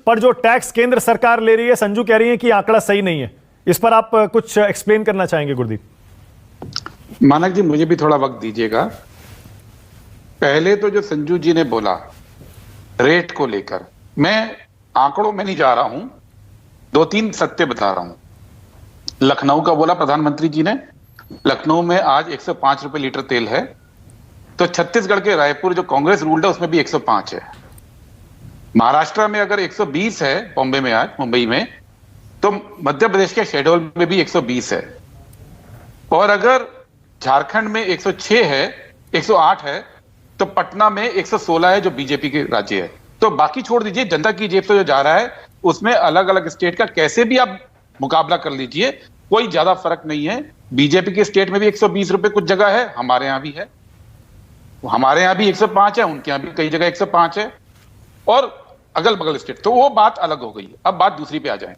पर जो टैक्स केंद्र सरकार ले रही है, संजू कह रही है कि आंकड़ा सही नहीं है। इस पर आप कुछ एक्सप्लेन करना चाहेंगे गुरदीप? मानक जी, मुझे भी थोड़ा वक्त दीजिएगा। पहले तो जो संजू जी ने बोला रेट को लेकर, मैं आंकड़ों में नहीं जा रहा हूं, 2-3 सत्य बता रहा हूं। लखनऊ का बोला प्रधानमंत्री जी ने, लखनऊ में आज 105 रुपए लीटर तेल है, तो छत्तीसगढ़ के रायपुर जो कांग्रेस रूल्ड है उसमें भी 105 है। महाराष्ट्र में अगर 120 है, बॉम्बे में आज, मुंबई में, तो मध्य प्रदेश के शेडोल में भी 120 है। और अगर झारखंड में 106 है, 108 है, तो पटना में 116 है जो बीजेपी के राज्य है। तो बाकी छोड़ दीजिए, जनता की जेब से जो जा रहा है उसमें अलग अलग स्टेट का कैसे भी आप मुकाबला कर लीजिए, कोई ज्यादा फर्क नहीं है। बीजेपी के स्टेट में भी 120 रुपए कुछ जगह है, हमारे यहां भी है, हमारे यहां भी 105 है, उनके यहां भी कई जगह 105 है, और अगल बगल स्टेट। तो वो बात अलग हो गई। अब बात दूसरी पे आ जाए।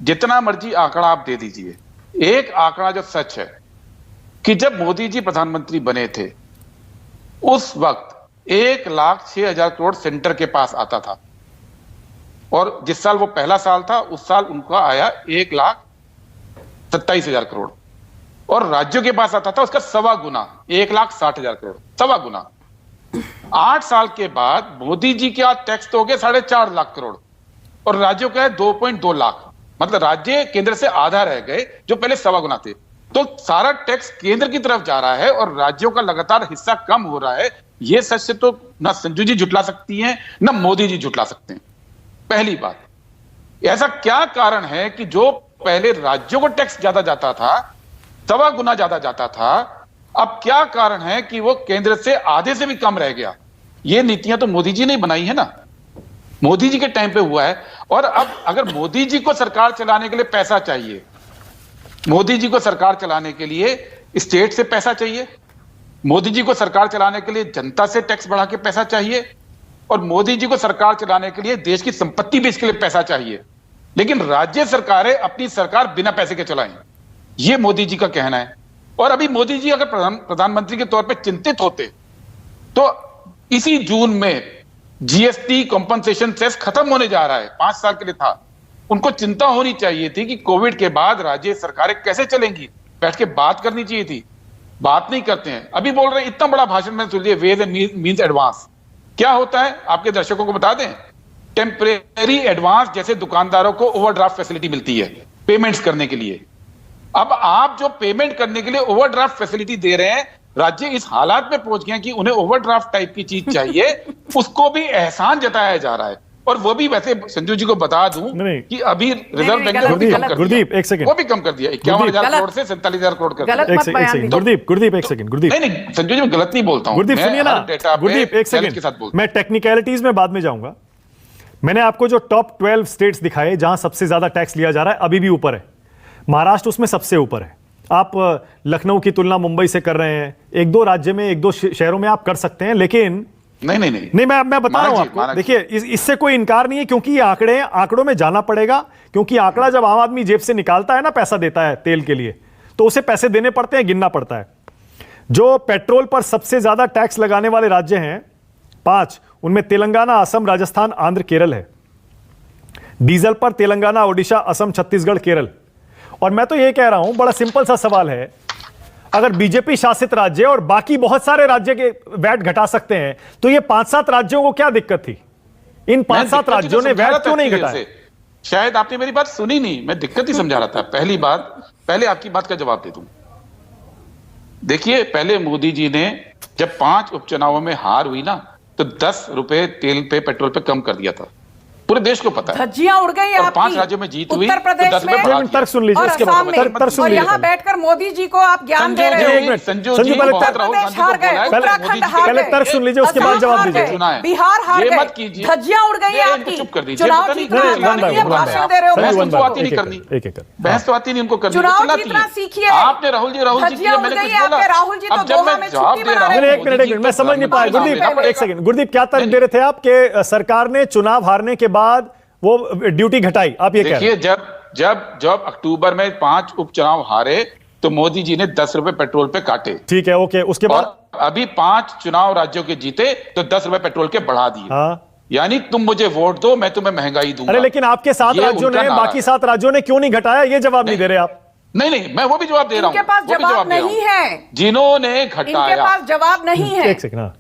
जितना मर्जी आंकड़ा आप दे दीजिए, एक आंकड़ा जो सच है कि जब मोदी जी प्रधानमंत्री बने थे उस वक्त 1,06,000 करोड़ सेंटर के पास आता था, और जिस साल वो पहला साल था उस साल उनका आया 1,27,000 करोड़, और राज्यों के पास आता था उसका 1.25 गुना, 1,60,000 करोड़, 1.25 गुना। 8 साल के बाद मोदी जी के टैक्स तो हो गए 4.5 लाख करोड़, और राज्यों का है 2.2 लाख। मतलब राज्य केंद्र से आधा रह गए, जो पहले 1.25 गुना थे। तो सारा टैक्स केंद्र की तरफ जा रहा है और राज्यों का लगातार हिस्सा कम हो रहा है। यह सच से तो ना संजू जी झुटला सकती हैं, ना मोदी जी झुटला सकते हैं। पहली बात, ऐसा क्या कारण है कि जो पहले राज्यों को टैक्स ज्यादा जाता था, 1.25 गुना ज्यादा जाता था, अब क्या कारण है कि वो केंद्र से आधे से भी कम रह गया? ये नीतियां तो मोदी जी ने बनाई है ना, मोदी जी के टाइम पे हुआ है। और अब अगर मोदी जी को सरकार चलाने के लिए पैसा चाहिए, मोदी जी को सरकार चलाने के लिए स्टेट से पैसा चाहिए, मोदी जी को सरकार चलाने के लिए जनता से टैक्स बढ़ा के पैसा चाहिए, और मोदी जी को सरकार चलाने के लिए देश की संपत्ति बेच के लिए पैसा चाहिए, लेकिन राज्य सरकारें अपनी सरकार बिना पैसे के चलाएं, यह मोदी जी का कहना है। और अभी मोदी जी अगर प्रधानमंत्री के तौर पे चिंतित होते तो इसी जून में जीएसटी कॉम्पनसेशन सेस खत्म होने जा रहा है, 5 साल के लिए था। उनको चिंता होनी चाहिए थी कि कोविड के बाद राज्य सरकारें कैसे चलेंगी, बैठ के बात करनी चाहिए थी। बात नहीं करते हैं, अभी बोल रहे हैं इतना बड़ा भाषण में सुन लिया, वेज एंड मींस एडवांस। क्या होता है आपके दर्शकों को बता दें, टेम्परेरी एडवांस जैसे दुकानदारों को ओवरड्राफ्ट फैसिलिटी मिलती है पेमेंट्स करने के लिए। अब आप जो पेमेंट करने के लिए ओवरड्राफ्ट फैसिलिटी दे रहे हैं, राज्य इस हालात में पहुंच गए कि उन्हें ओवरड्राफ्ट टाइप की चीज चाहिए, उसको भी एहसान जताया जा रहा है। और वो भी वैसे संजू जी को बता दूं कि अभी रिजर्व बैंक ने गुरदीप एक सेकंड, वो भी कम कर दिया, 51,000 करोड़ से 47,000 करोड़ कर दिया। गुरदीप एक सेकंड, गुरदीप नहीं संजू जी, मैं गलत नहीं बोलता हूं। गुरदीप सुनिए ना, गुरदीप एक सेकंड, मैं टेक्निकलिटीज में बाद में जाऊंगा। मैंने आपको जो टॉप 12 स्टेट्स दिखाए जहां सबसे ज्यादा टैक्स लिया जा रहा है, अभी भी ऊपर है महाराष्ट्र, उसमें सबसे ऊपर है। आप लखनऊ की तुलना मुंबई से कर रहे हैं, 1-2 राज्य में, 1-2 शहरों में आप कर सकते हैं, लेकिन नहीं मैं बता रहा हूं आपको। देखिए इससे कोई इनकार नहीं है, क्योंकि ये आंकड़ों में जाना पड़ेगा, क्योंकि आंकड़ा जब आम आदमी जेब से निकालता है ना, पैसा देता है तेल के लिए, तो उसे पैसे देने पड़ते हैं, गिनना पड़ता है। जो पेट्रोल पर सबसे ज्यादा टैक्स लगाने वाले राज्य हैं 5, उनमें तेलंगाना, असम, राजस्थान, आंध्र, केरल है। डीजल पर तेलंगाना, ओडिशा, असम, छत्तीसगढ़, केरल। और मैं तो ये कह रहा हूं, बड़ा सिंपल सा सवाल है, अगर बीजेपी शासित राज्य और बाकी बहुत सारे राज्य के वैट घटा सकते हैं, तो ये 5-7 राज्यों को क्या दिक्कत थी? इन 5-7 राज्यों ने वैट क्यों नहीं घटाया? शायद आपने मेरी बात सुनी नहीं, मैं दिक्कत ही समझा रहा था। पहली बात, पहले आपकी बात का जवाब दे दूं। देखिए, पहले मोदी जी ने जब 5 उपचुनावों में हार हुई ना, तो 10 रुपए तेल पे, पेट्रोल पे कम कर दिया था। पूरे देश को पता है। धज्जियां उड़ गई आपकी। 5 राज्यों में जीत हुई, उत्तर प्रदेश में तर्क सुन लीजिए, उसके बाद तर्क सुन लीजिए। यहाँ बैठकर मोदी जी को आप ज्ञान दे रहे हो। संजू जी बहुत राहुल गांधी को बोला है, पहले तर्क सुन लीजिए, उसके बाद जवाब दीजिए। बिहार हार गए, मत कीजिए, धज्जियां उड़ गई आपकी। चुप कर दीजिए, चुनाव जीतना, भाषण दे रहे हो, बहस तो आती नहीं करनी, बहस तो आती नहीं उनको करनी। चुनाव जीतना सीखिए। आपने राहुल जी किया, मैंने कुछ बोला। राहुल जी अब जब मैं जवाब दे रहा हूं, एक मिनट, मैं समझ नहीं पाया। गुरदीप एक सेकंड, गुरदीप क्या तर्क दे रहे थे आप कि सरकार ने चुनाव हारने के बाद वो ड्यूटी घटाई, आप ये कह रहे हैं? देखिए, जब अक्टूबर में 5 उपचुनाव हारे, तो मोदी जी ने 10 रुपए पेट्रोल पे काटे। ठीक है, ओके, उसके बाद अभी 5 चुनाव राज्यों के जीते, तो 10 रुपए पेट्रोल के बढ़ा दिए। हाँ। यानी तुम मुझे वोट दो, मैं तुम्हें महंगाई दूंगा। अरे लेकिन आपके 7 ये राज्यों उनका ने, नारा बाकी है। 7 राज्यों ने क्यों नहीं घटाया, ये जवाब नहीं दे रहे आप। नहीं, मैं वो भी जवाब दे रहा हूं। इनके पास वो भी जवाब दे रहा नहीं हूं। है, जिन्होंने इनके घटाया। पास जवाब नहीं है। एक सेकंड। हाँ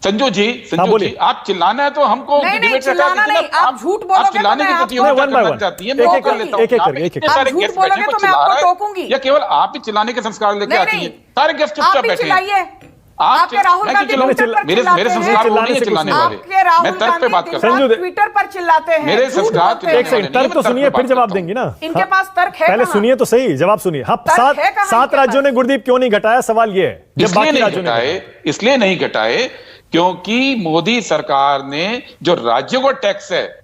संजू जी, बोलिए। आप चिल्लाना है तो हमको नहीं, डिबेट से हटा चिल्लाना दीजिए ना। नहीं, आप झूठ बोलोगे आप चिल्लाने तो की मैं प्रतियोगिता आपको- करना one by one। चाहती है, एक मैं एक वो कर करके, लेता हूं। एक एक यहाँ पे करके, एक इतने एक। सारे आप झूठ गेस्ट बोलोगे बैठे हैं, तो कुछ मैं चिल्ला आपको रहा है, टोकूंगी। या केवल आप ही चिल्लाने के संस्कार लेके नहीं, आती नहीं, हैं? सारे गेस्ट आप चुपचाप भी बैठे चिल्लाइए। हैं। आपके राहुल मैं गांधी क्यों चिल्लाऊं? ट्विटर पर मेरे चिल्लाते संस्कार हैं। वो नहीं है चिल्लाने वाले। आपके राहुल मैं तर्क पे बात गांधी करता हूं। दिन रात ट्विटर पर चिल्लाते हैं, मेरे झूठ संस्कार बोलते चिल्लाने एक हैं। सेकंड, तर्क तो सुनिए, फिर जवाब देंगी ना। इनके पास तर्क है पहले कहाँ? सुनिए तो सही, जवाब सुनिए। हाँ, तर्क है कहाँ 7 इनके राज्यों पास? ने गुरदीप क्यों नहीं घटाया, सवाल ये है। जब इसलिए बाकी नहीं राज्यों ने घटाए, इसलिए नहीं घटाए क्योंकि मोदी सरकार ने जो राज्यों को टैक्स है,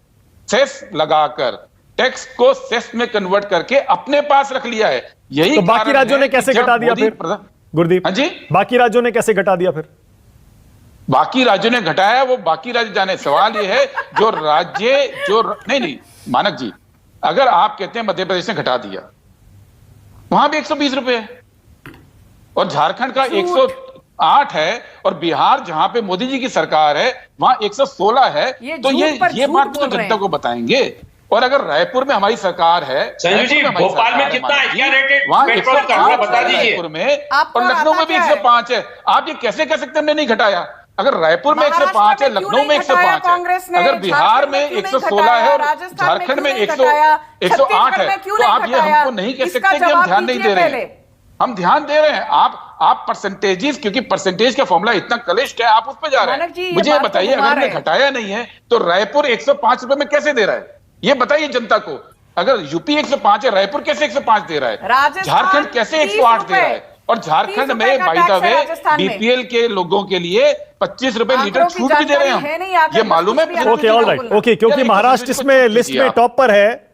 सेस लगाकर टैक्स को सेस में कन्वर्ट करके अपने पास रख लिया है। यही तो बाकी कारण राज्यों है ने कि कैसे जब घटा दिया मोदी फिर गुरदीप? हाँ जी, बाकी राज्यों ने कैसे घटा दिया फिर? बाकी राज्यों ने घटाया, वो बाकी राज्य जाने। सवाल ये है जो राज्य नहीं मानक जी, अगर आप कहते हैं मध्य प्रदेश ने घटा दिया, वहां भी 120 रुपए है और झारखंड का 108 है और बिहार जहां पे मोदी जी की सरकार है वहां 116 है। तो ये बात तो जनता को बताएंगे। और अगर रायपुर में हमारी सरकार है, संजू जी, भोपाल में कितना है, क्या रेटेड वहां पेट्रोल का बता दीजिए। रायपुर में और लखनऊ में भी 105 है। आप ये कैसे कह सकते हैं हमने नहीं घटाया? अगर रायपुर में 105 है, लखनऊ में 105 है, अगर बिहार में 116 है और झारखंड में 108 है, तो आप ये हमको नहीं कह सकते कि हम ध्यान नहीं दे रहे हैं। हम ध्यान दे रहे हैं। आप परसेंटेजेस, क्योंकि परसेंटेज का फॉर्मूला इतना क्लिष्ट है, आप उस पर जा रहे हैं। मुझे बताइए, अगर हमने घटाया नहीं है तो रायपुर 105 रुपए में कैसे दे रहा है? ये बताइए जनता को। अगर यूपी 105 है, रायपुर कैसे 105 दे रहा है? झारखंड कैसे 108 दे रहा है? और झारखंड में बाय द वे बीपीएल के लोगों के लिए 25 रुपए लीटर छूट भी दे रहे हैं हम। ये मालूम है? ओके, ऑलराइट, ओके, क्योंकि महाराष्ट्र इसमें लिस्ट में टॉप पर है।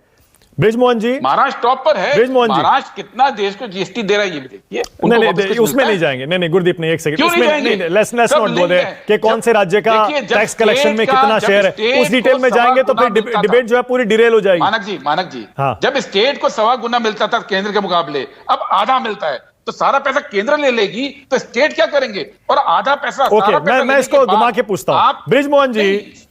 बृजमोहन जी, महाराष्ट्र टॉप पर है। बृजमोहन जी, महाराष्ट्र कितना देश को जीएसटी दे रहा है ये भी देखिए। नहीं, उसमें नहीं जाएंगे। नहीं, गुरदीप नहीं, एक सेकंड, उसमें नहीं, लेट्स नॉट बोले कि कौन से राज्य का टैक्स कलेक्शन में कितना शेयर है। उस डिटेल में जाएंगे तो फिर डिबेट जो है पूरी डिरेल हो जाएगी। मानक जी, हाँ। जब स्टेट को 1.25 गुना मिलता था केंद्र के मुकाबले, अब आधा मिलता है। तो सारा पैसा केंद्र ले लेगी तो स्टेट क्या करेंगे? और आधा पैसा ओके, मैं इसको घुमा के पूछता हूं। बृजमोहन जी,